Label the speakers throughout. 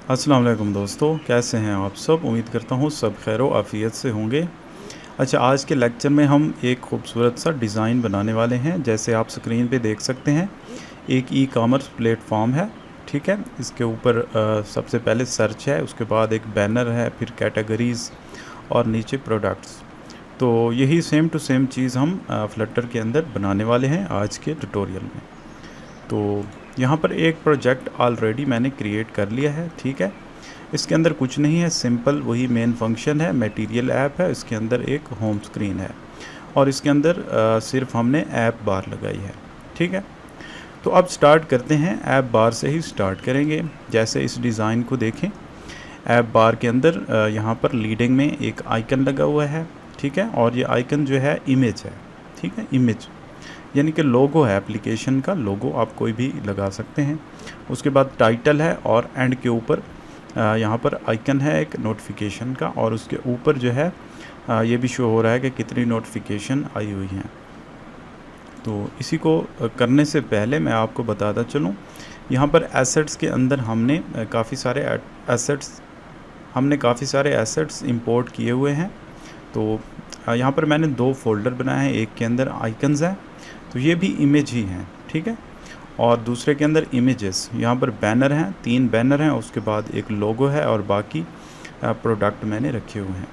Speaker 1: अस्सलाम वालेकुम दोस्तों, कैसे हैं आप सब। उम्मीद करता हूँ सब खैर व आफ़ियत से होंगे। अच्छा, आज के लेक्चर में हम एक खूबसूरत सा डिज़ाइन बनाने वाले हैं। जैसे आप स्क्रीन पे देख सकते हैं, एक ई कॉमर्स प्लेटफॉर्म है, ठीक है। इसके ऊपर सबसे पहले सर्च है, उसके बाद एक बैनर है, फिर कैटेगरीज़ और नीचे प्रोडक्ट्स। तो यही सेम टू सेम चीज़ हम फ्लटर के अंदर बनाने वाले हैं आज के ट्यूटोरियल में। तो यहाँ पर एक प्रोजेक्ट ऑलरेडी मैंने क्रिएट कर लिया है, ठीक है। इसके अंदर कुछ नहीं है, सिंपल वही मेन फंक्शन है, मटेरियल ऐप है, इसके अंदर एक होम स्क्रीन है और इसके अंदर सिर्फ हमने ऐप बार लगाई है, ठीक है। तो अब स्टार्ट करते हैं, ऐप बार से ही स्टार्ट करेंगे। जैसे इस डिज़ाइन को देखें, ऐप बार के अंदर यहाँ पर लीडिंग में एक आइकन लगा हुआ है, ठीक है। और ये आइकन जो है इमेज है, ठीक है, इमेज यानी कि लोगो है, एप्लीकेशन का लोगो आप कोई भी लगा सकते हैं। उसके बाद टाइटल है और एंड के ऊपर यहाँ पर आइकन है एक नोटिफिकेशन का, और उसके ऊपर जो है ये भी शो हो रहा है कि कितनी नोटिफिकेशन आई हुई हैं। तो इसी को करने से पहले मैं आपको बताता चलूँ, यहाँ पर एसेट्स के अंदर हमने काफ़ी सारे एसेट्स इंपोर्ट किए हुए हैं। तो यहाँ पर मैंने 2 फोल्डर बनाए हैं, एक के अंदर आइकन्स हैं, तो ये भी इमेज ही हैं, ठीक है। और दूसरे के अंदर इमेजेस, यहाँ पर बैनर हैं, 3 बैनर हैं, उसके बाद एक लोगो है और बाकी प्रोडक्ट मैंने रखे हुए हैं।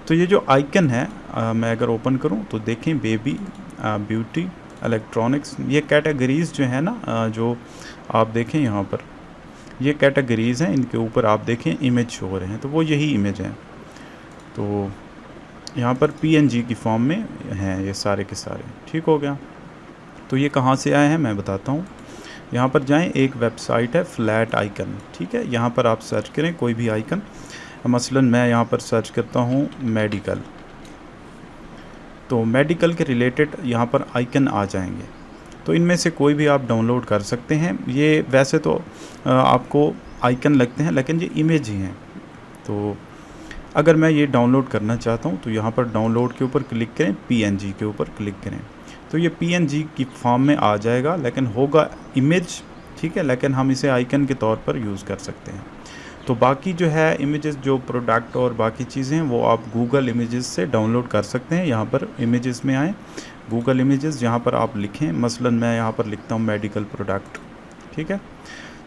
Speaker 1: तो ये जो आइकन है मैं अगर ओपन करूँ तो देखें, बेबी, ब्यूटी, इलेक्ट्रॉनिक्स, ये कैटेगरीज़ जो है ना, जो आप देखें यहाँ पर ये कैटेगरीज़ हैं, इनके ऊपर आप देखें इमेज शो हो रहे हैं, तो वो यही इमेज हैं। तो यहाँ पर PNG की फॉर्म में हैं ये सारे के सारे, ठीक हो गया। तो ये कहाँ से आए हैं मैं बताता हूँ। यहाँ पर जाएं, एक वेबसाइट है फ्लैट आइकन, ठीक है। यहाँ पर आप सर्च करें कोई भी आइकन, मसलन मैं यहाँ पर सर्च करता हूँ मेडिकल, तो मेडिकल के रिलेटेड यहाँ पर आइकन आ जाएंगे। तो इनमें से कोई भी आप डाउनलोड कर सकते हैं। ये वैसे तो आपको आइकन लगते हैं, लेकिन ये इमेज ही हैं। तो अगर मैं ये डाउनलोड करना चाहता हूँ तो यहाँ पर डाउनलोड के ऊपर क्लिक करें, PNG के ऊपर क्लिक करें, तो ये PNG की फॉर्म में आ जाएगा, लेकिन होगा इमेज, ठीक है। लेकिन हम इसे आइकन के तौर पर यूज़ कर सकते हैं। तो बाकी जो है इमेजेस, जो प्रोडक्ट और बाकी चीज़ें, वो आप गूगल इमेजेस से डाउनलोड कर सकते हैं। यहाँ पर इमेजेस में आएँ, गूगल इमेजेस, यहाँ पर आप लिखें, मसलन मैं यहाँ पर लिखता हूँ मेडिकल प्रोडक्ट, ठीक है।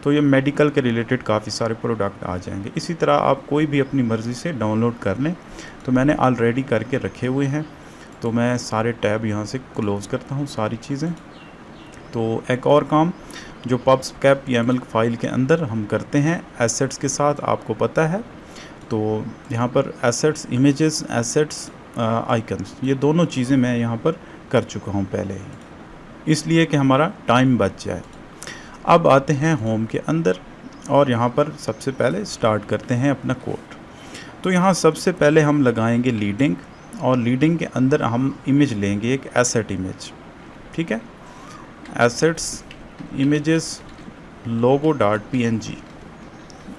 Speaker 1: तो ये मेडिकल के रिलेटेड काफ़ी सारे प्रोडक्ट आ जाएंगे। इसी तरह आप कोई भी अपनी मर्ज़ी से डाउनलोड कर लें। तो मैंने ऑलरेडी करके रखे हुए हैं, तो मैं सारे टैब यहाँ से क्लोज़ करता हूँ सारी चीज़ें। तो एक और काम जो पब्सकैप YAML फाइल के अंदर हम करते हैं एसेट्स के साथ, आपको पता है। तो यहाँ पर एसेट्स, इमेजेस, एसेट्स, आइकन्स, ये दोनों चीज़ें मैं यहाँ पर कर चुका हूँ पहले ही, इसलिए कि हमारा टाइम बच जाए। अब आते हैं होम के अंदर और यहाँ पर सबसे पहले स्टार्ट करते हैं अपना कोड। तो यहाँ सबसे पहले हम लगाएंगे लीडिंग, और लीडिंग के अंदर हम इमेज लेंगे, एक एसेट इमेज, ठीक है। एसेट्स, इमेजेस, logo.png,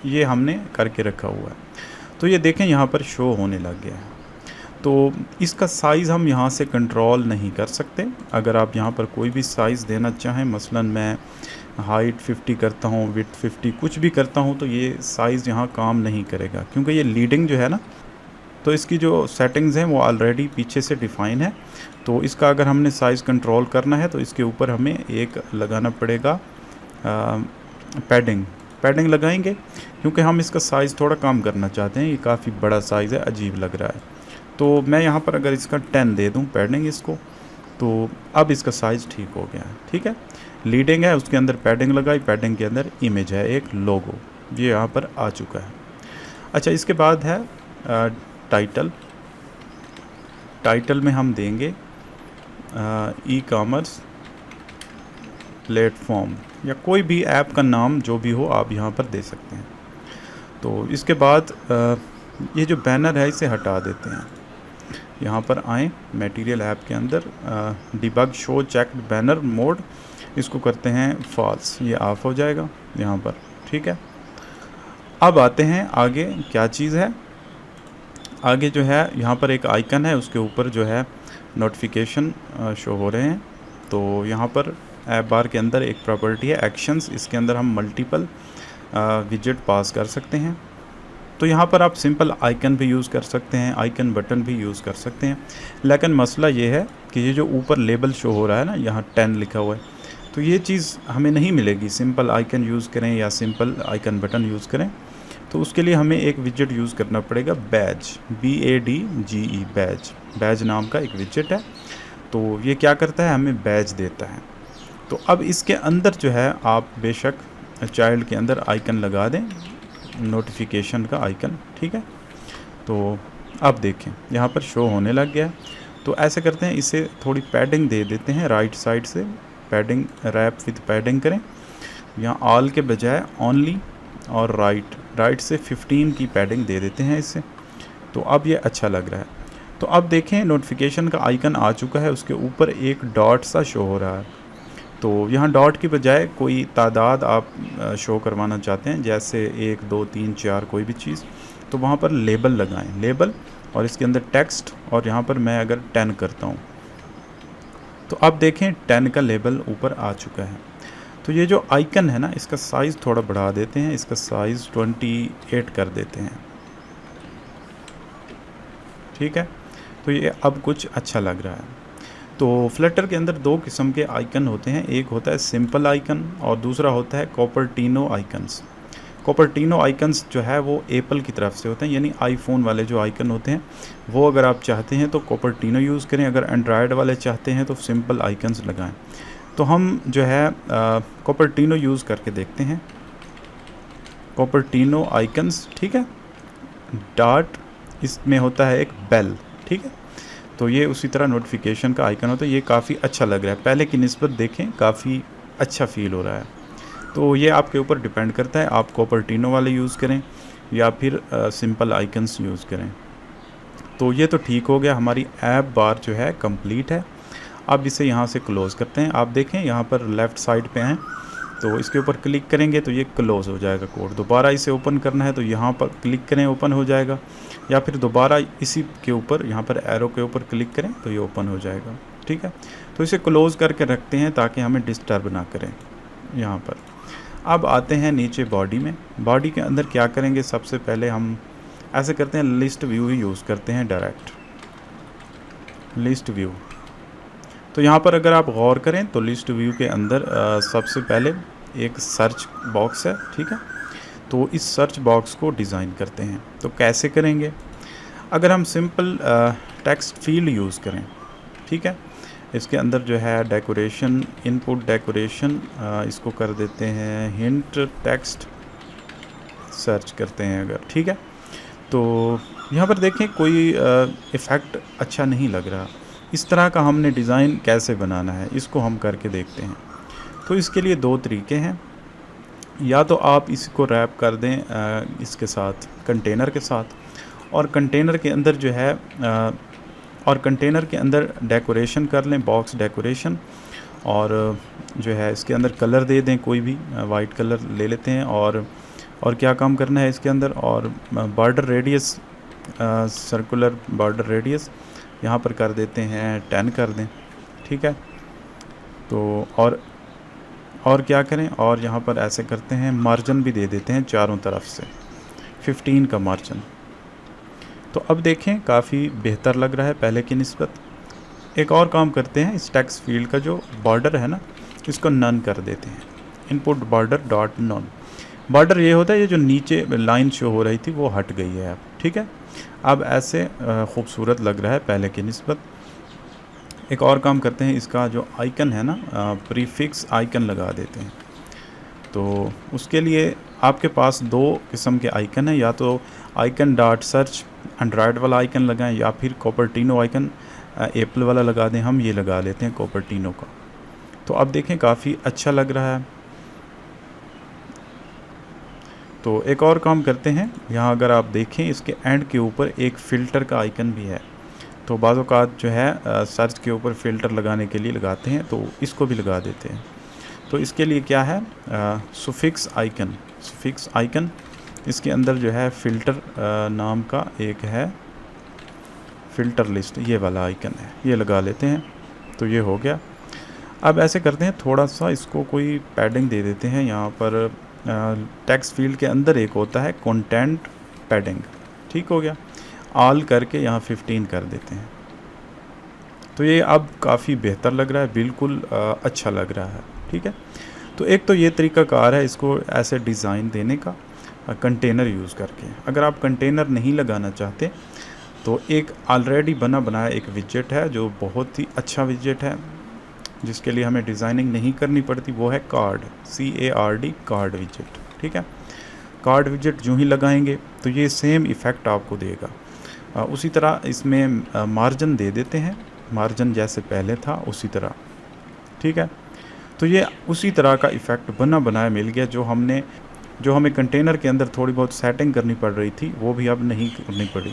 Speaker 1: ये हमने करके रखा हुआ है। तो ये देखें यहाँ पर शो होने लग गया है। तो इसका साइज़ हम यहाँ से कंट्रोल नहीं कर सकते। अगर आप यहाँ पर कोई भी साइज़ देना चाहें, मसलन मैं हाइट 50 करता हूँ, विड्थ 50, कुछ भी करता हूँ, तो ये साइज़ यहाँ काम नहीं करेगा, क्योंकि ये लीडिंग जो है ना, तो इसकी जो सेटिंग्स हैं वो ऑलरेडी पीछे से डिफ़ाइन है। तो इसका अगर हमने साइज़ कंट्रोल करना है तो इसके ऊपर हमें एक लगाना पड़ेगा पैडिंग लगाएंगे, क्योंकि हम इसका साइज़ थोड़ा कम करना चाहते हैं। ये काफ़ी बड़ा साइज़ है, अजीब लग रहा है। तो मैं यहाँ पर अगर इसका 10 दे दूँ पैडिंग इसको, तो अब इसका साइज़ ठीक हो गया है, ठीक है। लीडिंग है, उसके अंदर पैडिंग लगाई, पैडिंग के अंदर इमेज है, एक लोगो, ये यहाँ पर आ चुका है। अच्छा, इसके बाद है टाइटल में हम देंगे ई कॉमर्स प्लेटफॉर्म, या कोई भी ऐप का नाम जो भी हो आप यहाँ पर दे सकते हैं। तो इसके बाद ये जो बैनर है इसे हटा देते हैं। यहाँ पर आएँ, मटेरियल ऐप के अंदर debug show checked banner mode, इसको करते हैं फॉल्स, ये ऑफ हो जाएगा यहाँ पर, ठीक है। अब आते हैं आगे, क्या चीज़ है आगे, जो है यहाँ पर एक आइकन है, उसके ऊपर जो है नोटिफिकेशन शो हो रहे हैं। तो यहाँ पर ऐप बार के अंदर एक प्रॉपर्टी है एक्शंस, इसके अंदर हम मल्टीपल विजेट पास कर सकते हैं। तो यहाँ पर आप सिंपल आइकन भी यूज़ कर सकते हैं, आइकन बटन भी यूज़ कर सकते हैं। लेकिन मसला ये है कि ये जो ऊपर लेबल शो हो रहा है ना, यहाँ 10 लिखा हुआ है, तो ये चीज़ हमें नहीं मिलेगी। सिंपल आइकन यूज़ करें या सिंपल आइकन बटन यूज़ करें तो उसके लिए हमें एक विजेट यूज़ करना पड़ेगा, बैज, BADGE, बैज नाम का एक विजेट है। तो ये क्या करता है, हमें बैज देता है। तो अब इसके अंदर जो है आप बेशक चाइल्ड के अंदर आइकन लगा दें, नोटिफिकेशन का आइकन, ठीक है। तो अब देखें यहाँ पर शो होने लग गया। तो ऐसे करते हैं, इसे थोड़ी पैडिंग दे देते हैं, राइट साइड से पैडिंग, रैप विद पैडिंग करें। यहाँ ऑल के बजाय ओनली और राइट से 15 की पैडिंग दे देते हैं इससे। तो अब ये अच्छा लग रहा है। तो अब देखें नोटिफिकेशन का आइकन आ चुका है, उसके ऊपर एक डॉट सा शो हो रहा है। तो यहाँ डॉट की बजाय कोई तादाद आप शो करवाना चाहते हैं, जैसे 1 2 3 4 कोई भी चीज़, तो वहाँ पर लेबल लगाएं, लेबल, और इसके अंदर टेक्स्ट, और यहाँ पर मैं अगर 10 करता हूँ तो अब देखें 10 का लेबल ऊपर आ चुका है। तो ये जो आइकन है ना, इसका साइज़ थोड़ा बढ़ा देते हैं, इसका साइज़ 28 कर देते हैं, ठीक है। तो ये अब कुछ अच्छा लग रहा है। तो फ्लटर के अंदर 2 किस्म के आइकन होते हैं, एक होता है सिंपल आइकन और दूसरा होता है कोपर्टिनो आइकन्स। कोपर्टिनो आइकन्स जो है वो एप्पल की तरफ से होते हैं, यानी आईफोन वाले जो आइकन होते हैं वो अगर आप चाहते हैं तो कोपर्टिनो यूज़ करें, अगर एंड्रॉयड वाले चाहते हैं तो सिंपल आइकन्स लगाएं। तो हम जो है कोपर्टिनो यूज़ करके देखते हैं, कोपर्टिनो आइकन्स, ठीक है। डॉट, इसमें होता है एक बेल, ठीक है। तो ये उसी तरह नोटिफिकेशन का आइकन होता है। ये काफ़ी अच्छा लग रहा है, पहले की निस्बत देखें काफ़ी अच्छा फील हो रहा है। तो ये आपके ऊपर डिपेंड करता है, आप कोपर्टिनो वाले यूज़ करें या फिर सिंपल आइकन्स यूज़ करें। तो ये तो ठीक हो गया, हमारी ऐप बार जो है कंप्लीट है। अब इसे यहाँ से क्लोज़ करते हैं। आप देखें यहाँ पर लेफ़्ट साइड पे हैं, तो इसके ऊपर क्लिक करेंगे तो ये क्लोज़ हो जाएगा कोड। दोबारा इसे ओपन करना है तो यहाँ पर क्लिक करें, ओपन हो जाएगा, या फिर दोबारा इसी के ऊपर यहाँ पर एरो के ऊपर क्लिक करें तो ये ओपन हो जाएगा, ठीक है। तो इसे क्लोज़ करके रखते हैं ताकि हमें डिस्टर्ब ना करें यहाँ पर। अब आते हैं नीचे बॉडी में। बॉडी के अंदर क्या करेंगे, सबसे पहले हम ऐसे करते हैं, लिस्ट व्यू ही यूज़ करते हैं, डायरेक्ट लिस्ट व्यू। तो यहाँ पर अगर आप गौर करें तो लिस्ट व्यू के अंदर सबसे पहले एक सर्च बॉक्स है, ठीक है। तो इस सर्च बॉक्स को डिज़ाइन करते हैं। तो कैसे करेंगे, अगर हम सिंपल टेक्स्ट फील्ड यूज़ करें, ठीक है, इसके अंदर जो है डेकोरेशन, इनपुट डेकोरेशन, इसको कर देते हैं हिंट टेक्स्ट, सर्च करते हैं अगर, ठीक है। तो यहाँ पर देखें कोई इफ़ेक्ट अच्छा नहीं लग रहा। इस तरह का हमने डिज़ाइन कैसे बनाना है, इसको हम करके देखते हैं। तो इसके लिए 2 तरीके हैं, या तो आप इसको रैप कर दें इसके साथ, कंटेनर के साथ, और कंटेनर के अंदर जो है और कंटेनर के अंदर डेकोरेशन कर लें, बॉक्स डेकोरेशन, और जो है इसके अंदर कलर दे दें, कोई भी वाइट कलर ले लेते हैं। और क्या काम करना है इसके अंदर, और border radius, circular border radius यहाँ पर कर देते हैं 10 कर दें, ठीक है। तो और क्या करें, और यहाँ पर ऐसे करते हैं, मार्जिन भी दे देते हैं चारों तरफ से 15 का मार्जिन। तो अब देखें काफ़ी बेहतर लग रहा है पहले की निस्बत। एक और काम करते हैं, इस टेक्स्ट फील्ड का जो बॉर्डर है ना, इसको नन कर देते हैं, input border dot none. Border ये होता है, ये जो नीचे लाइन शो हो रही थी वो हट गई है अब, ठीक है। अब ऐसे खूबसूरत लग रहा है पहले की निस्बत। एक और काम करते हैं, इसका जो आइकन है ना, प्रीफिक्स आइकन लगा देते हैं। तो उसके लिए आपके पास 2 किस्म के आइकन हैं, या तो आइकन डॉट सर्च एंड्रॉयड वाला आइकन लगाएं, या फिर कोपर्टिनो आइकन एप्पल वाला लगा दें। हम ये लगा लेते हैं कोपर्टिनो का। तो अब देखें काफ़ी अच्छा लग रहा है। तो एक और काम करते हैं, यहाँ अगर आप देखें इसके एंड के ऊपर एक फ़िल्टर का आइकन भी है। तो बाज़ औक़ात जो है सर्च के ऊपर फ़िल्टर लगाने के लिए लगाते हैं, तो इसको भी लगा देते हैं। तो इसके लिए क्या है, सुफिक्स आइकन, इसके अंदर जो है फ़िल्टर नाम का एक है, फ़िल्टर लिस्ट, ये वाला आइकन है, ये लगा लेते हैं। तो ये हो गया। अब ऐसे करते हैं, थोड़ा सा इसको कोई पैडिंग दे देते हैं, यहाँ पर टेक्स्ट फील्ड के अंदर एक होता है कंटेंट पैडिंग, ठीक हो गया, ऑल करके यहाँ 15 कर देते हैं। तो ये अब काफ़ी बेहतर लग रहा है, बिल्कुल अच्छा लग रहा है, ठीक है। तो एक तो ये तरीका कार है इसको ऐसे डिज़ाइन देने का कंटेनर यूज़ करके। अगर आप कंटेनर नहीं लगाना चाहते तो एक ऑलरेडी बना बनाया एक विजेट है जो बहुत ही अच्छा विजेट है, जिसके लिए हमें डिज़ाइनिंग नहीं करनी पड़ती, वो है कार्ड, CARD, कार्ड विजेट, ठीक है। कार्ड विजेट जो ही लगाएंगे तो ये सेम इफ़ेक्ट आपको देगा। उसी तरह इसमें मार्जिन दे देते हैं, मार्जिन जैसे पहले था उसी तरह, ठीक है। तो ये उसी तरह का इफ़ेक्ट बना बनाया मिल गया, जो हमें कंटेनर के अंदर थोड़ी बहुत सेटिंग करनी पड़ रही थी वो भी अब नहीं करनी पड़ी,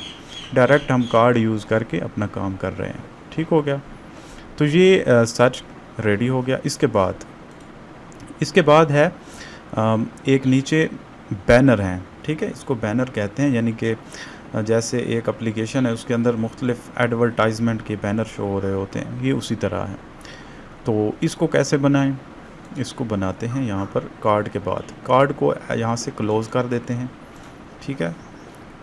Speaker 1: डायरेक्ट हम कार्ड यूज़ करके अपना काम कर रहे हैं, ठीक हो गया। तो ये सर्च रेडी हो गया। इसके बाद है एक नीचे बैनर हैं, ठीक है, इसको बैनर कहते हैं, यानी कि जैसे एक एप्लीकेशन है उसके अंदर मुख्तलिफ एडवर्टाइजमेंट के बैनर शो हो रहे होते हैं, ये उसी तरह है। तो इसको कैसे बनाएं? इसको बनाते हैं यहाँ पर कार्ड के बाद, कार्ड को यहाँ से क्लोज़ कर देते हैं, ठीक है।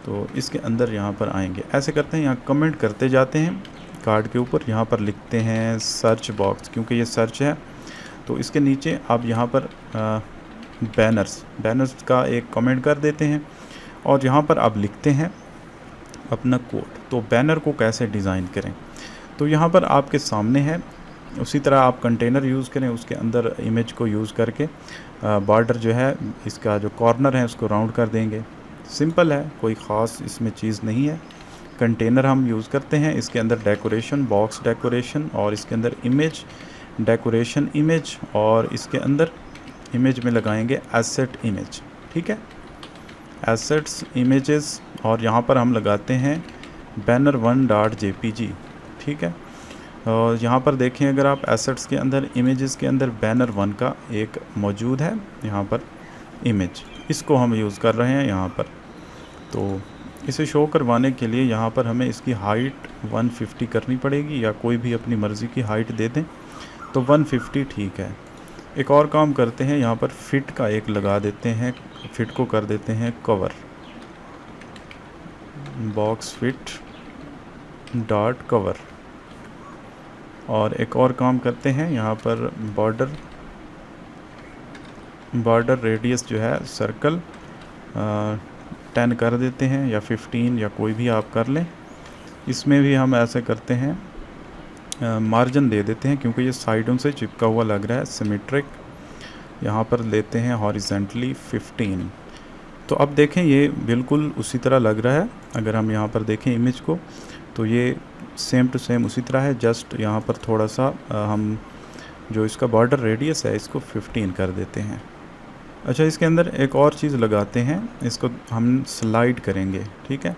Speaker 1: तो इसके अंदर यहाँ पर आएंगे, ऐसे करते हैं, यहाँ कमेंट करते जाते हैं कार्ड के ऊपर, यहाँ पर लिखते हैं सर्च बॉक्स, क्योंकि ये सर्च है तो इसके नीचे आप यहाँ पर बैनर्स का एक कमेंट कर देते हैं और यहाँ पर आप लिखते हैं अपना कोड। तो बैनर को कैसे डिज़ाइन करें, तो यहाँ पर आपके सामने है, उसी तरह आप कंटेनर यूज़ करें, उसके अंदर इमेज को यूज़ करके बॉर्डर जो है इसका जो कॉर्नर है उसको राउंड कर देंगे। सिंपल है, कोई ख़ास इसमें चीज़ नहीं है। कंटेनर हम यूज़ करते हैं, इसके अंदर डेकोरेशन, बॉक्स डेकोरेशन, और इसके अंदर इमेज डेकोरेशन इमेज, और इसके अंदर इमेज में लगाएंगे एसेट इमेज, ठीक है, एसेट्स इमेजेस, और यहाँ पर हम लगाते हैं banner1.jpg, ठीक है। और यहाँ पर देखें अगर आप एसेट्स के अंदर इमेजेस के अंदर banner1 का एक मौजूद है, यहाँ पर इमेज, इसको हम यूज़ कर रहे हैं यहाँ पर। तो इसे शो करवाने के लिए यहाँ पर हमें इसकी हाइट 150 करनी पड़ेगी, या कोई भी अपनी मर्ज़ी की हाइट दे दें, तो 150 ठीक है। एक और काम करते हैं, यहाँ पर फिट का एक लगा देते हैं, फिट को कर देते हैं cover, box fit dot cover. और एक और काम करते हैं, यहाँ पर बॉर्डर रेडियस जो है सर्कल 10 कर देते हैं, या 15, या कोई भी आप कर लें। इसमें भी हम ऐसे करते हैं, मार्जिन दे देते हैं, क्योंकि ये साइडों से चिपका हुआ लग रहा है, सिमेट्रिक, यहाँ पर लेते हैं हॉरिजेंटली 15। तो अब देखें ये बिल्कुल उसी तरह लग रहा है, अगर हम यहाँ पर देखें इमेज को तो ये सेम टू सेम उसी तरह है, जस्ट यहाँ पर थोड़ा सा हम जो इसका बॉर्डर रेडियस है इसको 15 कर देते हैं। अच्छा, इसके अंदर एक और चीज़ लगाते हैं, इसको हम स्लाइड करेंगे, ठीक है।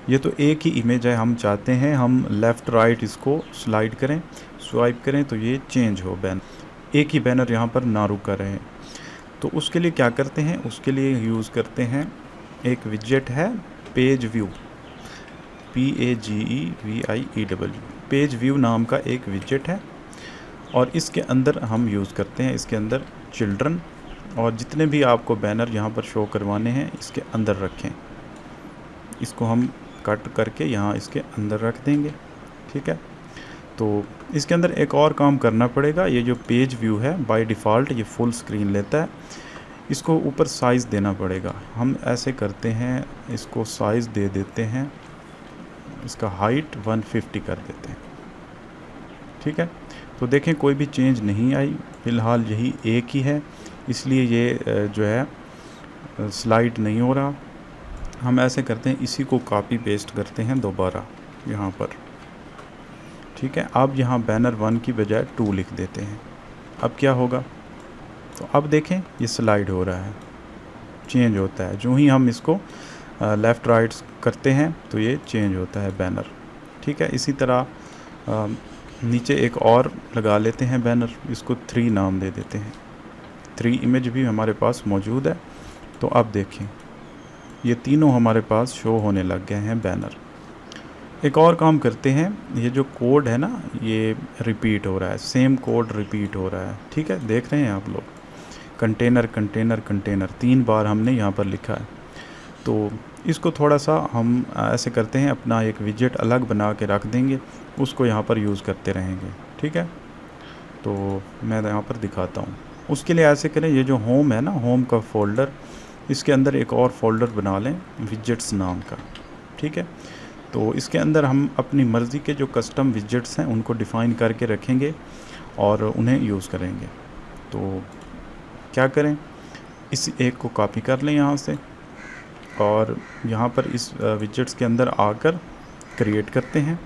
Speaker 1: ये तो एक ही इमेज है, हम चाहते हैं हम लेफ़्ट राइट इसको स्लाइड करें, स्वाइप करें तो ये चेंज हो बैनर, एक ही बैनर यहाँ पर ना रुका रहे। तो उसके लिए क्या करते हैं, उसके लिए यूज़ करते हैं एक विजेट है page view, PAGEVIEW, page view नाम का एक विजेट है, और इसके अंदर हम यूज़ करते हैं, इसके अंदर चिल्ड्रन, और जितने भी आपको बैनर यहाँ पर शो करवाने हैं इसके अंदर रखें। इसको हम कट करके यहाँ इसके अंदर रख देंगे, ठीक है। तो इसके अंदर एक और काम करना पड़ेगा, ये जो पेज व्यू है बाय डिफ़ॉल्ट ये फुल स्क्रीन लेता है, इसको ऊपर साइज़ देना पड़ेगा। हम ऐसे करते हैं, इसको साइज़ दे देते हैं, इसका हाइट 150 कर देते हैं, ठीक है। तो देखें कोई भी चेंज नहीं आई, फ़िलहाल यही एक ही है, इसलिए ये जो है स्लाइड नहीं हो रहा। हम ऐसे करते हैं, इसी को कॉपी पेस्ट करते हैं दोबारा यहाँ पर, ठीक है। अब यहाँ बैनर 1 की बजाय 2 लिख देते हैं। अब क्या होगा, तो अब देखें ये स्लाइड हो रहा है, चेंज होता है, जो ही हम इसको लेफ़्ट राइट करते हैं तो ये चेंज होता है बैनर, ठीक है। इसी तरह नीचे एक और लगा लेते हैं बैनर, इसको 3 नाम दे देते हैं, 3 इमेज भी हमारे पास मौजूद है। तो अब देखें ये तीनों हमारे पास शो होने लग गए हैं बैनर। एक और काम करते हैं, ये जो कोड है ना ये रिपीट हो रहा है, सेम कोड रिपीट हो रहा है, ठीक है, देख रहे हैं आप लोग। कंटेनर कंटेनर कंटेनर 3 बार हमने यहाँ पर लिखा है। तो इसको थोड़ा सा हम ऐसे करते हैं, अपना एक विजेट अलग बना के रख देंगे, उसको यहाँ पर यूज़ करते रहेंगे, ठीक है। तो मैं यहाँ पर दिखाता हूँ। उसके लिए ऐसे करें, ये जो होम है ना, होम का फ़ोल्डर, इसके अंदर एक और फ़ोल्डर बना लें विजेट्स नाम का, ठीक है। तो इसके अंदर हम अपनी मर्ज़ी के जो कस्टम विजेट्स हैं उनको डिफ़ाइन करके रखेंगे और उन्हें यूज़ करेंगे। तो क्या करें, इस एक को कॉपी कर लें यहाँ से और यहाँ पर इस विजेट्स के अंदर आकर क्रिएट करते हैं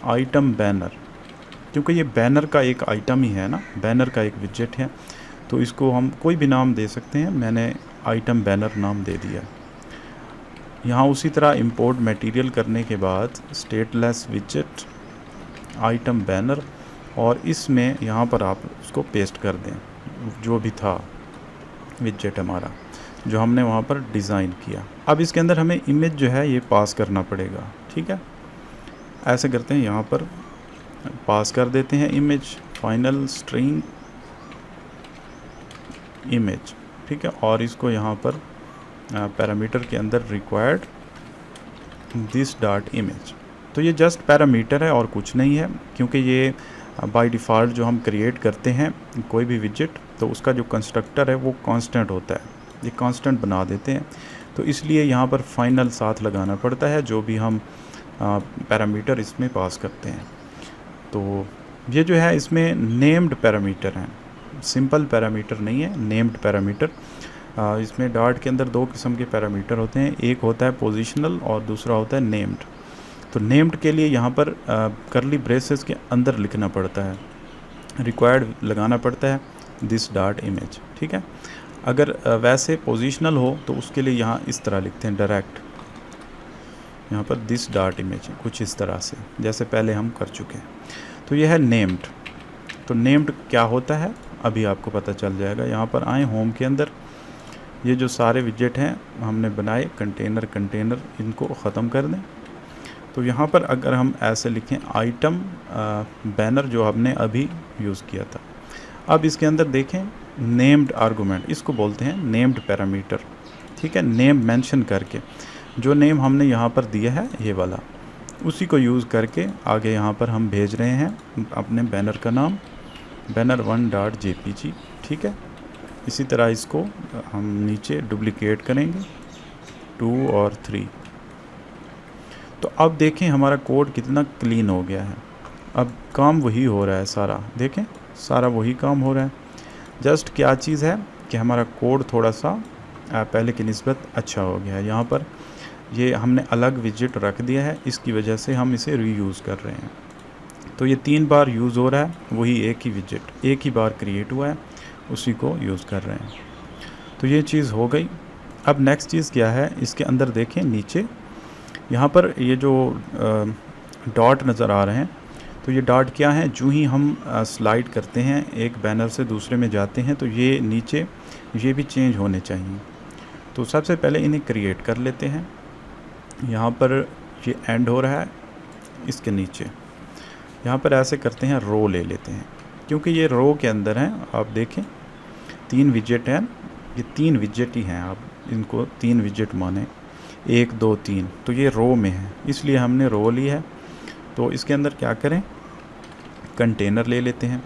Speaker 1: आइटम बैनर, क्योंकि ये बैनर का एक आइटम ही है ना, बैनर का एक विजेट है, तो इसको हम कोई भी नाम दे सकते हैं। मैंने आइटम बैनर नाम दे दिया। यहाँ उसी तरह इंपोर्ट मटेरियल करने के बाद स्टेटलेस विजेट आइटम बैनर, और इसमें यहाँ पर आप उसको पेस्ट कर दें जो भी था विजेट हमारा, जो हमने वहाँ पर डिज़ाइन किया। अब इसके अंदर हमें इमेज जो है ये पास करना पड़ेगा, ठीक है। ऐसे करते हैं, यहाँ पर पास कर देते हैं इमेज, फाइनल स्ट्रिंग इमेज, ठीक है। और इसको यहाँ पर पैरामीटर के अंदर रिक्वायर्ड दिस डॉट इमेज। तो ये जस्ट पैरामीटर है और कुछ नहीं है, क्योंकि ये बाय डिफ़ॉल्ट जो हम क्रिएट करते हैं कोई भी विजेट, तो उसका जो कंस्ट्रक्टर है वो कांस्टेंट होता है, ये कांस्टेंट बना देते हैं। तो इसलिए यहाँ पर फाइनल साथ लगाना पड़ता है जो भी हम पैरामीटर इसमें पास करते हैं। तो ये जो है इसमें नेम्ड पैरामीटर हैं, सिंपल पैरामीटर नहीं है, नेम्ड पैरामीटर। इसमें डॉट के अंदर 2 किस्म के पैरामीटर होते हैं, एक होता है पोजीशनल और दूसरा होता है नेम्ड। तो नेम्ड के लिए यहाँ पर करली ब्रेसेस के अंदर लिखना पड़ता है, रिक्वायर्ड लगाना पड़ता है दिस डॉट इमेज, ठीक है। अगर वैसे पोजीशनल हो तो उसके लिए यहाँ इस तरह लिखते हैं डायरेक्ट, यहाँ पर दिस डॉट इमेज, कुछ इस तरह से जैसे पहले हम कर चुके हैं। तो यह है नेम्ड। तो नेम्ड क्या होता है अभी आपको पता चल जाएगा। यहाँ पर आए होम के अंदर, ये जो सारे विजेट हैं हमने बनाए कंटेनर कंटेनर, इनको ख़त्म कर दें। तो यहाँ पर अगर हम ऐसे लिखें आइटम बैनर जो हमने अभी यूज़ किया था, अब इसके अंदर देखें नेम्ड आर्गूमेंट, इसको बोलते हैं नेम्ड पैरामीटर, ठीक है। नेम मेंशन करके जो नेम हमने यहाँ पर दिया है ये वाला, उसी को यूज़ करके आगे यहाँ पर हम भेज रहे हैं अपने बैनर का नाम banner1.jpg, ठीक है। इसी तरह इसको हम नीचे डुप्लिकेट करेंगे 2 और 3। तो अब देखें हमारा कोड कितना क्लीन हो गया है। अब काम वही हो रहा है सारा, देखें सारा वही काम हो रहा है। जस्ट क्या चीज़ है कि हमारा कोड थोड़ा सा पहले की निस्बत अच्छा हो गया है। यहाँ पर ये हमने अलग विजेट रख दिया है, इसकी वजह से हम इसे रीयूज़ कर रहे हैं। तो ये 3 बार यूज़ हो रहा है, वही एक ही विजेट एक ही बार क्रिएट हुआ है, उसी को यूज़ कर रहे हैं। तो ये चीज़ हो गई। अब नेक्स्ट चीज़ क्या है, इसके अंदर देखें नीचे यहाँ पर ये जो डॉट नज़र आ रहे हैं, तो ये डॉट क्या है, जो ही हम स्लाइड करते हैं एक बैनर से दूसरे में जाते हैं तो ये नीचे ये भी चेंज होने चाहिए। तो सबसे पहले इन्हें क्रिएट कर लेते हैं। यहाँ पर ये एंड हो रहा है, इसके नीचे यहाँ पर ऐसे करते हैं रो ले लेते हैं, क्योंकि ये रो के अंदर हैं। आप देखें 3 विजेट हैं, ये 3 विजेट ही हैं, आप इनको 3 विजेट माने, 1 2 3, तो ये रो में है इसलिए हमने रो ली है। तो इसके अंदर क्या करें, कंटेनर ले लेते हैं।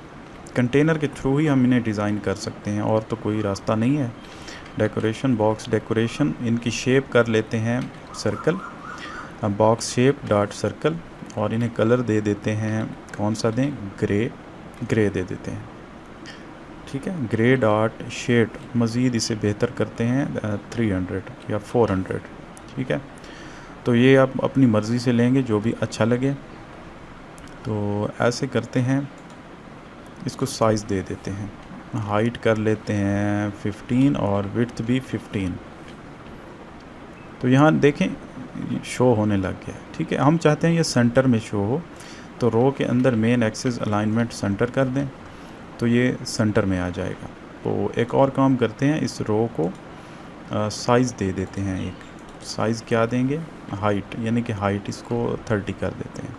Speaker 1: कंटेनर के थ्रू ही हम इन्हें डिज़ाइन कर सकते हैं, और तो कोई रास्ता नहीं है। डेकोरेशन, बॉक्स डेकोरेशन, इनकी शेप कर लेते हैं circle, box shape dot circle, और इन्हें कलर दे देते हैं, कौन सा दें, ग्रे दे देते हैं, ठीक है। ग्रे डॉट शेड, मज़ीद इसे बेहतर करते हैं 300 या 400, ठीक है। तो ये आप अपनी मर्ज़ी से लेंगे जो भी अच्छा लगे। तो ऐसे करते हैं, इसको साइज़ दे देते हैं, हाइट कर लेते हैं 15 और विड्थ भी 15। तो यहाँ देखें शो होने लग गया, ठीक है। हम चाहते हैं ये सेंटर में शो हो, तो रो के अंदर मेन एक्सिस अलाइनमेंट सेंटर कर दें तो ये सेंटर में आ जाएगा। तो एक और काम करते हैं, इस रो को साइज़ दे देते हैं, एक साइज़ क्या देंगे, हाइट, यानी कि हाइट इसको 30 कर देते हैं,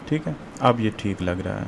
Speaker 1: ठीक है। अब ये ठीक लग रहा है।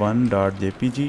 Speaker 1: 1.jpg،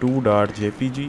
Speaker 1: 2.jpg،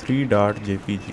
Speaker 1: 3.jpg،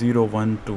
Speaker 1: 0 1 2،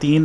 Speaker 1: 3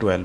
Speaker 1: 12،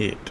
Speaker 1: 8،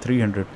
Speaker 1: 300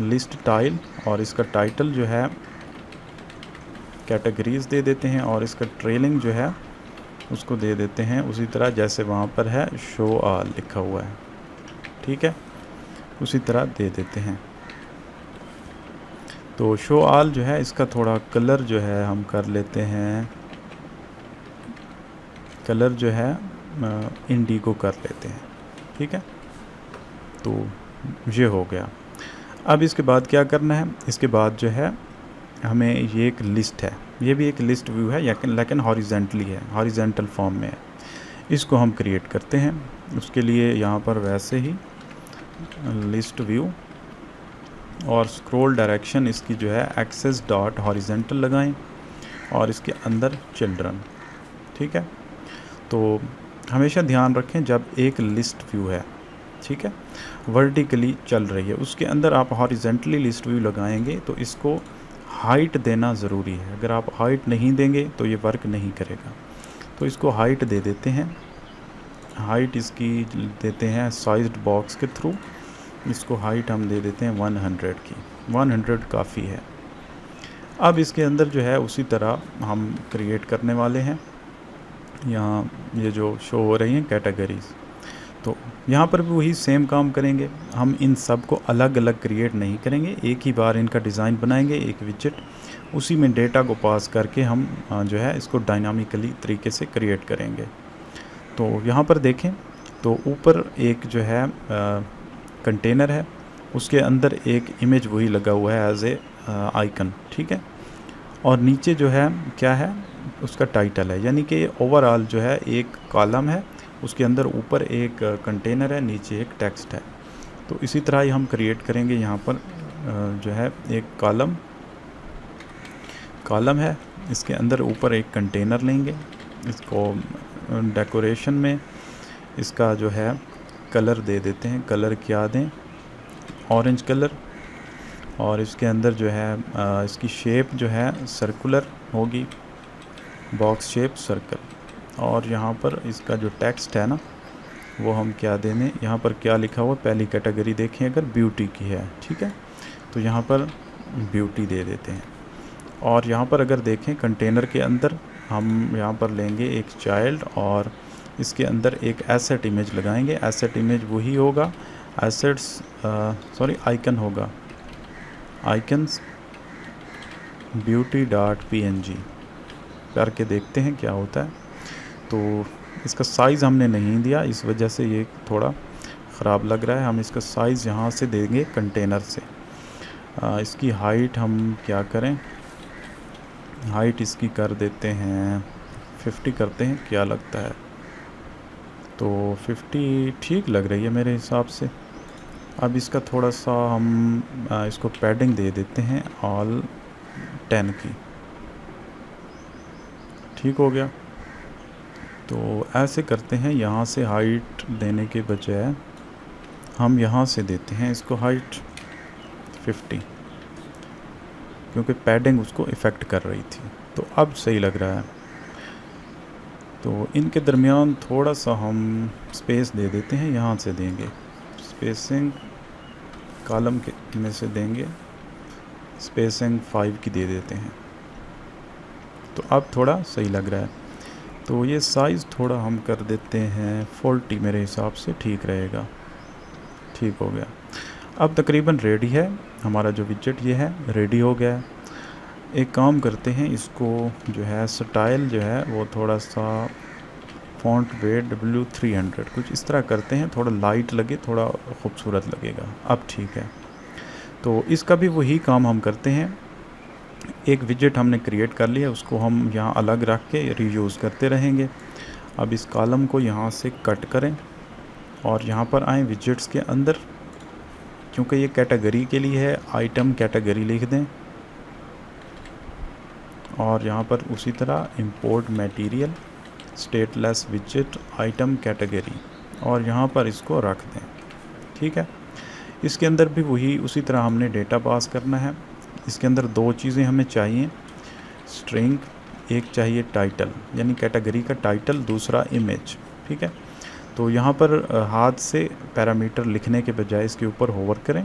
Speaker 1: list tile, और इसका टाइटल जो है कैटेगरीज दे देते हैं, और इसका ट्रेलिंग जो है उसको दे देते हैं उसी तरह जैसे वहाँ पर है शो ऑल लिखा हुआ है, ठीक है, उसी तरह दे देते हैं। तो शो ऑल जो है इसका थोड़ा कलर जो है हम कर लेते हैं, कलर जो है इंडिगो कर लेते हैं, ठीक है। तो ये हो गया। अब इसके बाद क्या करना है, इसके बाद जो है हमें ये एक लिस्ट है, ये भी एक लिस्ट व्यू है लेकिन हॉरिजेंटली है, हॉरिजेंटल फॉर्म में है। इसको हम क्रिएट करते हैं। उसके लिए यहाँ पर वैसे ही लिस्ट व्यू और स्क्रॉल डायरेक्शन इसकी जो है एक्सेस डॉट हॉरिजेंटल लगाएं और इसके अंदर चिल्ड्रन, ठीक है। तो हमेशा ध्यान रखें जब एक लिस्ट व्यू है, ठीक है, वर्टिकली चल रही है, उसके अंदर आप हॉरिजेंटली लिस्ट व्यू लगाएंगे तो इसको हाइट देना ज़रूरी है। अगर आप हाइट नहीं देंगे तो ये वर्क नहीं करेगा। तो इसको हाइट दे देते हैं, हाइट इसकी देते हैं साइज्ड बॉक्स के थ्रू, इसको हाइट हम दे देते हैं 100 की, 100 काफ़ी है। अब इसके अंदर जो है उसी तरह हम क्रिएट करने वाले हैं, यहाँ ये जो शो हो रही हैं कैटेगरीज़, तो यहाँ पर भी वही सेम काम करेंगे। हम इन सब को अलग अलग क्रिएट नहीं करेंगे, एक ही बार इनका डिज़ाइन बनाएंगे, एक विजेट, उसी में डेटा को पास करके हम जो है इसको डायनामिकली तरीके से क्रिएट करेंगे। तो यहाँ पर देखें तो ऊपर एक जो है कंटेनर है, उसके अंदर एक इमेज वही लगा हुआ है एज ए आइकन, ठीक है, और नीचे जो है क्या है उसका टाइटल है, यानी कि ओवरऑल जो है एक कॉलम है, उसके अंदर ऊपर एक कंटेनर है, नीचे एक टेक्स्ट है। तो इसी तरह ही हम क्रिएट करेंगे। यहाँ पर जो है एक कॉलम है, इसके अंदर ऊपर एक कंटेनर लेंगे, इसको डेकोरेशन में इसका जो है कलर दे देते हैं। कलर क्या दें, ऑरेंज कलर, और इसके अंदर जो है इसकी शेप जो है सर्कुलर होगी, बॉक्स शेप सर्कल, और यहाँ पर इसका जो टेक्स्ट है ना वो हम क्या देने, यहाँ पर क्या लिखा हुआ, पहली कैटेगरी देखें अगर ब्यूटी की है, ठीक है, तो यहाँ पर ब्यूटी दे देते हैं। और यहाँ पर अगर देखें कंटेनर के अंदर हम यहाँ पर लेंगे एक चाइल्ड और इसके अंदर एक एसेट इमेज लगाएंगे। एसेट इमेज वही होगा, आइकन होगा, आइकन्स beauty.png करके देखते हैं क्या होता है। तो इसका साइज़ हमने नहीं दिया, इस वजह से ये थोड़ा ख़राब लग रहा है। हम इसका साइज़ यहाँ से देंगे कंटेनर से। इसकी हाइट हम क्या करें, हाइट इसकी कर देते हैं 50 करते हैं, क्या लगता है, तो 50 ठीक लग रही है मेरे हिसाब से। अब इसका थोड़ा सा हम इसको पैडिंग दे देते हैं ऑल 10 की, ठीक हो गया। तो ऐसे करते हैं, यहाँ से हाइट देने के बजाय हम यहाँ से देते हैं इसको हाइट 50, क्योंकि पैडिंग उसको इफ़ेक्ट कर रही थी। तो अब सही लग रहा है। तो इनके दरमियान थोड़ा सा हम स्पेस दे देते हैं, यहाँ से देंगे स्पेसिंग, कॉलम के में से देंगे स्पेसिंग 5 की दे देते हैं। तो अब थोड़ा सही लग रहा है। तो ये साइज़ थोड़ा हम कर देते हैं 40, मेरे हिसाब से ठीक रहेगा, ठीक हो गया। अब तकरीबन रेडी है हमारा जो विजेट, ये है रेडी हो गया है। एक काम करते हैं, इसको जो है स्टाइल जो है वो थोड़ा सा फॉन्ट वेट W300 कुछ इस तरह करते हैं, थोड़ा लाइट लगे, थोड़ा खूबसूरत लगेगा। अब ठीक है। तो इसका भी वही काम हम करते हैं। एक विजेट हमने क्रिएट कर लिया, उसको हम यहाँ अलग रख के रीयूज़ करते रहेंगे। अब इस कॉलम को यहाँ से कट करें और यहाँ पर आएँ विजेट्स के अंदर, क्योंकि ये कैटेगरी के लिए है, आइटम कैटेगरी लिख दें और यहाँ पर उसी तरह इंपोर्ट मटेरियल स्टेटलेस विजेट आइटम कैटेगरी, और यहाँ पर इसको रख दें, ठीक है। इसके अंदर भी वही उसी तरह हमने डेटा पास करना है। इसके अंदर दो चीज़ें हमें चाहिए, स्ट्रिंग, एक चाहिए टाइटल यानी कैटेगरी का टाइटल, दूसरा इमेज, ठीक है। तो यहाँ पर हाथ से पैरामीटर लिखने के बजाय इसके ऊपर होवर करें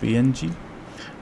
Speaker 1: PNG،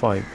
Speaker 1: 5،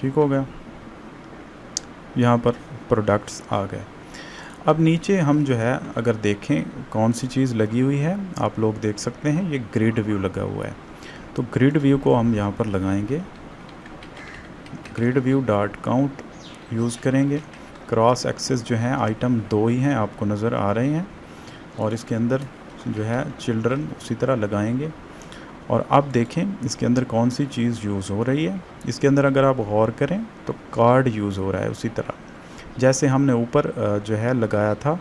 Speaker 1: ठीक हो गया। यहाँ पर प्रोडक्ट्स आ गए। अब नीचे हम जो है अगर देखें कौन सी चीज़ लगी हुई है, आप लोग देख सकते हैं ये ग्रिड व्यू लगा हुआ है। तो ग्रिड व्यू को हम यहाँ पर लगाएंगे, grid view dot count use करेंगे। क्रॉस एक्सेस जो है आइटम 2 ही हैं, आपको नज़र आ रहे हैं, और इसके अंदर जो है चिल्ड्रन उसी तरह लगाएंगे। और अब देखें इसके अंदर कौन सी चीज़ यूज़ हो रही है। इसके अंदर अगर आप गौर करें तो कार्ड यूज़ हो रहा है, उसी तरह जैसे हमने ऊपर जो है लगाया था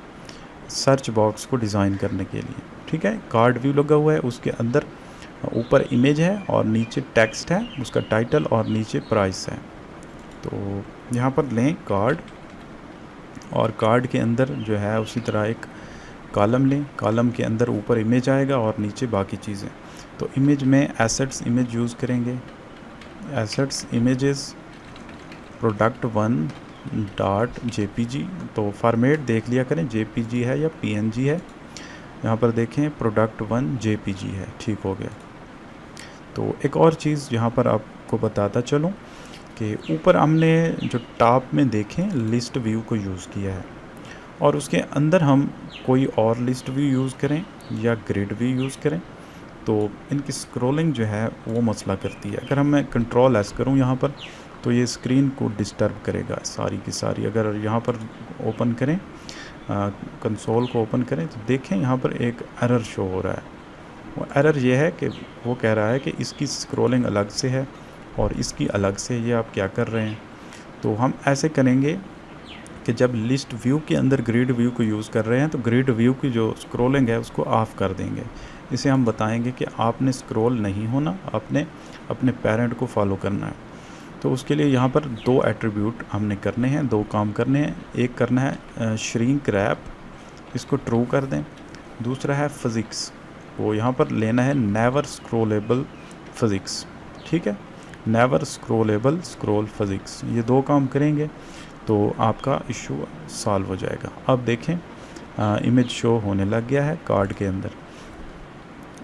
Speaker 1: सर्च बॉक्स को डिज़ाइन करने के लिए। ठीक है, कार्ड व्यू लगा हुआ है, उसके अंदर ऊपर इमेज है और नीचे टेक्स्ट है, उसका टाइटल, और नीचे प्राइस है। तो यहाँ पर लें कार्ड, और कार्ड के अंदर जो है उसी तरह एक कॉलम लें, कॉलम के अंदर ऊपर इमेज आएगा और नीचे बाकी चीज़ें। तो इमेज में एसेट्स इमेज यूज़ करेंगे, assets images product 1 dot JPG। तो फॉर्मेट देख लिया करें JPG है या PNG है। यहाँ पर देखें प्रोडक्ट 1 JPG है, ठीक हो गया। तो एक और चीज़ यहाँ पर आपको बताता चलूँ कि ऊपर हमने जो टॉप में देखें लिस्ट व्यू को यूज़ किया है, और उसके अंदर हम कोई और लिस्ट व्यू यूज़ करें या ग्रिड व्यू यूज़ करें तो इनकी स्क्रॉलिंग जो है वो मसला करती है। अगर मैं कंट्रोल S करूँ यहाँ पर तो ये स्क्रीन को डिस्टर्ब करेगा सारी की सारी। अगर यहाँ पर ओपन करें, कंसोल को ओपन करें, तो देखें यहाँ पर एक एरर शो हो रहा है। वो एरर ये है कि वो कह रहा है कि इसकी स्क्रॉलिंग अलग से है और इसकी अलग से, ये आप क्या कर रहे हैं। तो हम ऐसे करेंगे कि जब लिस्ट व्यू के अंदर ग्रिड व्यू को यूज़ कर रहे हैं तो ग्रिड व्यू की जो स्क्रॉलिंग है उसको ऑफ़ कर देंगे। इसे हम बताएंगे कि आपने स्क्रॉल नहीं होना, आपने अपने पेरेंट को फॉलो करना है। तो उसके लिए यहाँ पर 2 एट्रीब्यूट हमने करने हैं, 2 काम करने हैं। एक करना है श्रिंक रैप, इसको ट्रू कर दें। दूसरा है फिज़िक्स, वो यहाँ पर लेना है नेवर स्क्रॉलेबल फिज़िक्स। ठीक है, नेवर स्क्रॉलेबल स्क्रॉल फिज़िक्स, ये 2 काम करेंगे तो आपका इशू सॉल्व हो जाएगा। अब देखें इमेज शो होने लग गया है कार्ड के अंदर।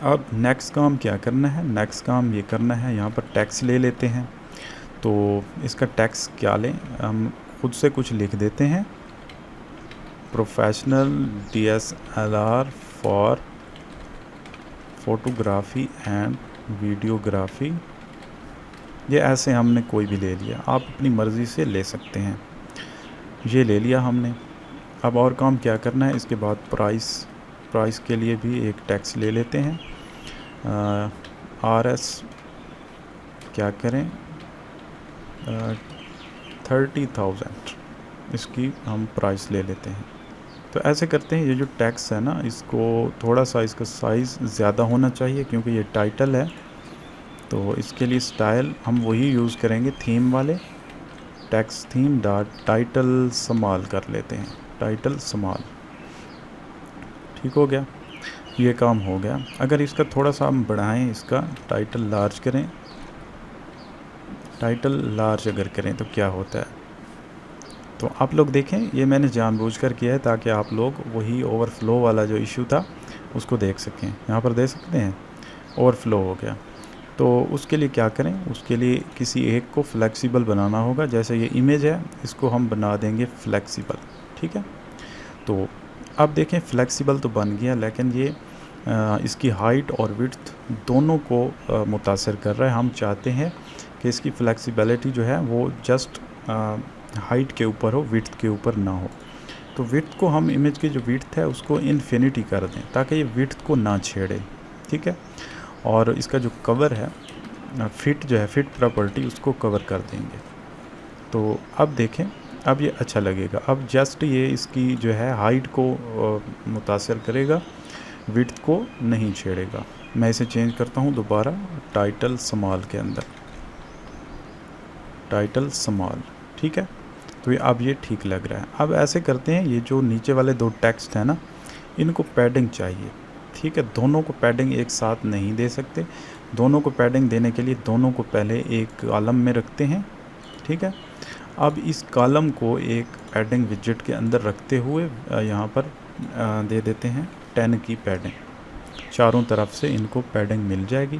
Speaker 1: अब नेक्स्ट काम क्या करना है, नेक्स्ट काम ये करना है, यहाँ पर टेक्स्ट ले लेते हैं। तो इसका टेक्स्ट क्या लें, हम खुद से कुछ लिख देते हैं, professional DSLR for photography and videography. ये ऐसे हमने कोई भी ले लिया, आप अपनी मर्ज़ी से ले सकते हैं। ये ले लिया हमने। अब और काम क्या करना है, इसके बाद प्राइस के लिए भी एक टेक्स्ट ले लेते हैं। RS क्या करें 30,000, इसकी हम प्राइस ले लेते हैं। तो ऐसे करते हैं, ये जो टेक्स्ट है ना इसको थोड़ा सा इसका साइज़ ज़्यादा होना चाहिए क्योंकि ये टाइटल है। तो इसके लिए स्टाइल हम वही यूज़ करेंगे थीम वाले, text theme dot title small कर लेते हैं, टाइटल स्मॉल। ठीक हो गया, ये काम हो गया। अगर इसका थोड़ा सा हम बढ़ाएं, इसका टाइटल लार्ज करें, टाइटल लार्ज अगर करें तो क्या होता है, तो आप लोग देखें ये मैंने जानबूझकर किया है ताकि आप लोग वही ओवरफ्लो वाला जो इशू था उसको देख सकें। यहाँ पर देख सकते हैं ओवरफ्लो हो गया। तो उसके लिए क्या करें, उसके लिए किसी एक को फ्लेक्सिबल बनाना होगा। जैसे ये इमेज है इसको हम बना देंगे फ्लेक्सिबल। ठीक है, तो अब देखें फ्लेक्सिबल तो बन गया, लेकिन ये इसकी हाइट और विड्थ दोनों को मुतासर कर रहा है। हम चाहते हैं कि इसकी फ्लेक्सिबिलिटी जो है वो जस्ट हाइट के ऊपर हो, विड्थ के ऊपर ना हो। तो विड्थ को हम इमेज की जो विड्थ है उसको इन्फिनिटी कर दें ताकि ये विड्थ को ना छेड़े। ठीक है, और इसका जो कवर है फिट जो है, फिट प्रॉपर्टी उसको कवर कर देंगे। तो अब देखें अब ये अच्छा लगेगा। अब जस्ट ये इसकी जो है हाइट को मुतासर करेगा, विड्थ को नहीं छेड़ेगा। मैं इसे चेंज करता हूँ दोबारा टाइटल स्मॉल के अंदर, टाइटल स्मॉल। ठीक है, तो ये अब ये ठीक लग रहा है। अब ऐसे करते हैं, ये जो नीचे वाले 2 टेक्स्ट हैं ना इनको पैडिंग चाहिए। ठीक है, दोनों को पैडिंग एक साथ नहीं दे सकते। दोनों को पैडिंग देने के लिए दोनों को पहले एक कॉलम में रखते हैं। ठीक है, अब इस कॉलम को एक पैडिंग विजेट के अंदर रखते हुए यहाँ पर दे देते हैं 10 की पैडिंग। चारों तरफ से इनको पैडिंग मिल जाएगी।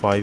Speaker 1: 5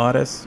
Speaker 1: RS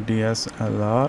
Speaker 1: DSLR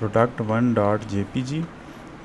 Speaker 1: product1.jpg.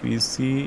Speaker 1: PC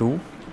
Speaker 1: 2،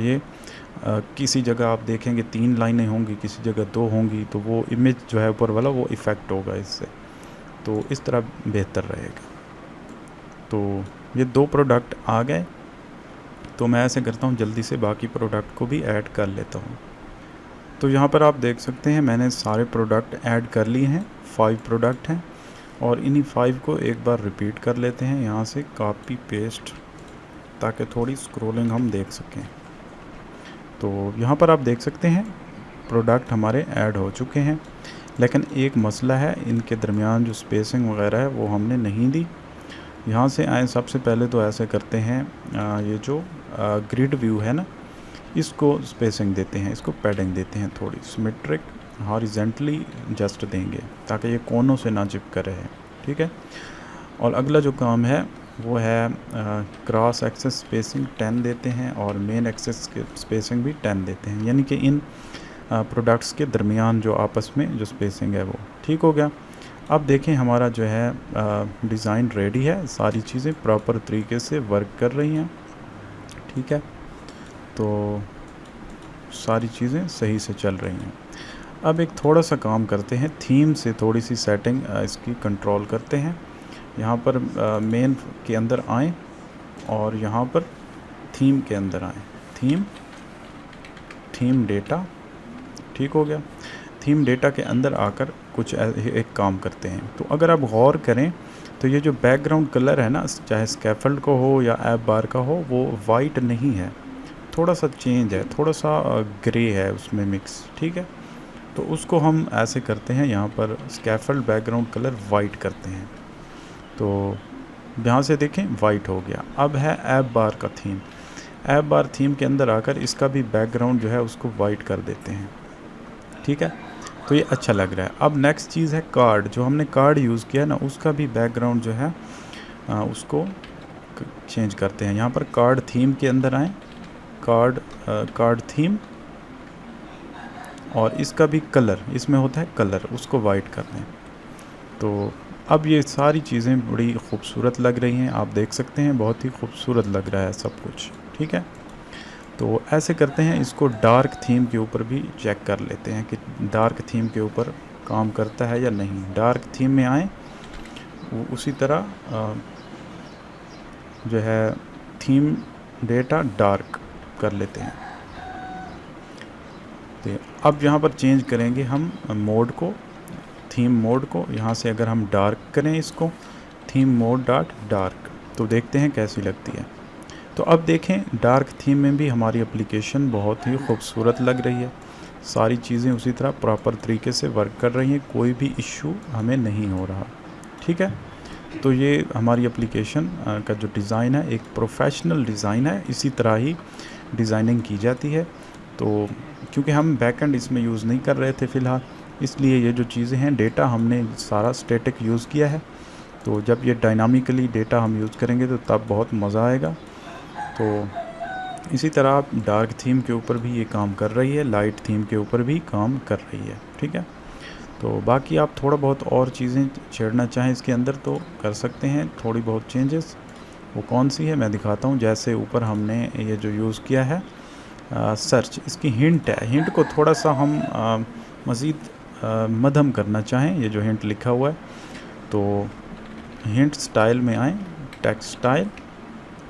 Speaker 1: ये किसी जगह आप देखेंगे 3 लाइनें होंगी, किसी जगह 2 होंगी, तो वो इमेज जो है ऊपर वाला वो इफ़ेक्ट होगा इससे, तो इस तरह बेहतर रहेगा। तो ये 2 प्रोडक्ट आ गए, तो मैं ऐसे करता हूँ जल्दी से बाकी प्रोडक्ट को भी ऐड कर लेता हूँ। तो यहाँ पर आप देख सकते हैं मैंने सारे प्रोडक्ट ऐड कर लिए हैं, 5 प्रोडक्ट हैं, और इन्हीं 5 को एक बार रिपीट कर लेते हैं यहाँ से कॉपी पेस्ट, ताकि थोड़ी स्क्रॉलिंग हम देख सकें। तो यहाँ पर आप देख सकते हैं प्रोडक्ट हमारे ऐड हो चुके हैं, लेकिन एक मसला है, इनके दरमियान जो स्पेसिंग वगैरह है वो हमने नहीं दी। यहाँ से आए सबसे पहले तो ऐसे करते हैं, ये जो ग्रिड व्यू है ना, इसको स्पेसिंग देते हैं, इसको पैडिंग देते हैं, थोड़ी सिमेट्रिक हॉरिजेंटली जस्ट देंगे ताकि ये कोनों से ना चिपक रहे, ठीक है। और अगला जो काम है वो है क्रॉस एक्सेस स्पेसिंग 10 देते हैं, और मेन एक्सेस के स्पेसिंग भी 10 देते हैं, यानी कि इन प्रोडक्ट्स के दरमियान जो आपस में जो स्पेसिंग है वो ठीक हो गया। अब देखें हमारा जो है डिज़ाइन रेडी है, सारी चीज़ें प्रॉपर तरीके से वर्क कर रही हैं, ठीक है। तो सारी चीज़ें सही से चल रही हैं। अब एक थोड़ा सा काम करते हैं, थीम से थोड़ी सी सेटिंग इसकी कंट्रोल करते हैं। यहाँ पर मेन के अंदर आएँ और यहाँ पर थीम के अंदर आएँ, थीम डेटा, ठीक हो गया। थीम डेटा के अंदर आकर कुछ एक काम करते हैं। तो अगर आप गौर करें तो ये जो बैकग्राउंड कलर है ना, चाहे स्कैफोल्ड को हो या ऐप बार का हो, वो वाइट नहीं है, थोड़ा सा चेंज है, थोड़ा सा ग्रे है उसमें मिक्स, ठीक है। तो उसको हम ऐसे करते हैं, यहाँ पर स्कैफोल्ड बैकग्राउंड कलर वाइट करते हैं। तो यहाँ से देखें वाइट हो गया। अब है ऐप बार का थीम, ऐप बार थीम के अंदर आकर इसका भी बैकग्राउंड जो है उसको वाइट कर देते हैं, ठीक है। तो ये अच्छा लग रहा है। अब नेक्स्ट चीज़ है कार्ड, जो हमने कार्ड यूज़ किया ना, उसका भी बैकग्राउंड जो है उसको चेंज करते हैं। यहाँ पर कार्ड थीम के अंदर आएँ, कार्ड थीम, और इसका भी कलर, इसमें होता है कलर, उसको वाइट कर दें। तो अब ये सारी चीज़ें बड़ी खूबसूरत लग रही हैं, आप देख सकते हैं बहुत ही खूबसूरत लग रहा है सब कुछ, ठीक है। तो ऐसे करते हैं, इसको डार्क थीम के ऊपर भी चेक कर लेते हैं कि डार्क थीम के ऊपर काम करता है या नहीं। डार्क थीम में आए, उसी तरह जो है थीम डेटा डार्क कर लेते हैं। तो अब यहाँ पर चेंज करेंगे हम मोड को, थीम मोड को। यहाँ से अगर हम डार्क करें इसको, थीम मोड डॉट डार्क, तो देखते हैं कैसी लगती है। तो अब देखें डार्क थीम में भी हमारी एप्लीकेशन बहुत ही खूबसूरत लग रही है, सारी चीज़ें उसी तरह प्रॉपर तरीके से वर्क कर रही हैं, कोई भी इश्यू हमें नहीं हो रहा, ठीक है। तो ये हमारी एप्लीकेशन का जो डिज़ाइन है एक प्रोफेशनल डिज़ाइन है, इसी तरह ही डिज़ाइनिंग की जाती है। तो क्योंकि हम बैकएंड इसमें यूज़ नहीं कर रहे थे फ़िलहाल, इसलिए ये जो चीज़ें हैं डेटा हमने सारा स्टैटिक यूज़ किया है। तो जब ये डायनामिकली डेटा हम यूज़ करेंगे तो तब बहुत मज़ा आएगा। तो इसी तरह आप डार्क थीम के ऊपर भी ये काम कर रही है, लाइट थीम के ऊपर भी काम कर रही है, ठीक है। तो बाकी आप थोड़ा बहुत और चीज़ें छेड़ना चाहें इसके अंदर तो कर सकते हैं, थोड़ी बहुत चेंजेस। वो कौन सी है मैं दिखाता हूँ। जैसे ऊपर हमने ये जो यूज़ किया है सर्च, इसकी हिंट है, हिंट को थोड़ा सा हम मज़ीद मध्यम करना चाहें, ये जो हिंट लिखा हुआ है, तो हिंट स्टाइल में आएँ, text style,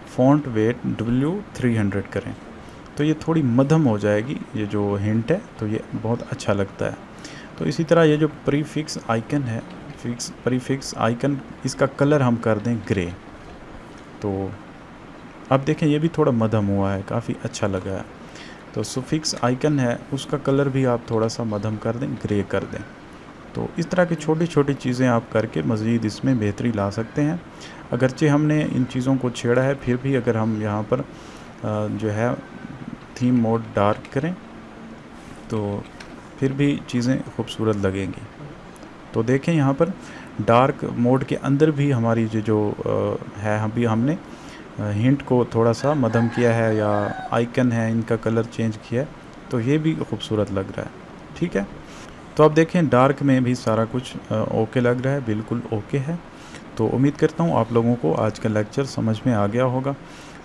Speaker 1: font wait W300 करें, तो ये थोड़ी मध्यम हो जाएगी ये जो हिंट है, तो ये बहुत अच्छा लगता है। तो इसी तरह ये जो प्रीफिक्स आइकन है, प्रीफिक्स आइकन, इसका कलर हम कर दें ग्रे। तो अब देखें ये भी थोड़ा मध्यम हुआ है, काफ़ी अच्छा लगा है। तो सुफिक्स आइकन है, उसका कलर भी आप थोड़ा सा मध्यम कर दें, ग्रे कर दें। तो इस तरह की छोटी छोटी चीज़ें आप करके मज़ीद इसमें बेहतरी ला सकते हैं। अगरचे हमने इन चीज़ों को छेड़ा है, फिर भी अगर हम यहाँ पर जो है थीम मोड डार्क करें तो फिर भी चीज़ें खूबसूरत लगेंगी। तो देखें यहाँ पर डार्क मोड के अंदर भी हमारी जो है, अभी हमने हिंट को थोड़ा सा मध्यम किया है, या आइकन है इनका कलर चेंज किया है, तो ये भी खूबसूरत लग रहा है, ठीक है। तो अब देखें डार्क में भी सारा कुछ ओके लग रहा है, बिल्कुल ओके है। तो उम्मीद करता हूँ आप लोगों को आज का लेक्चर समझ में आ गया होगा।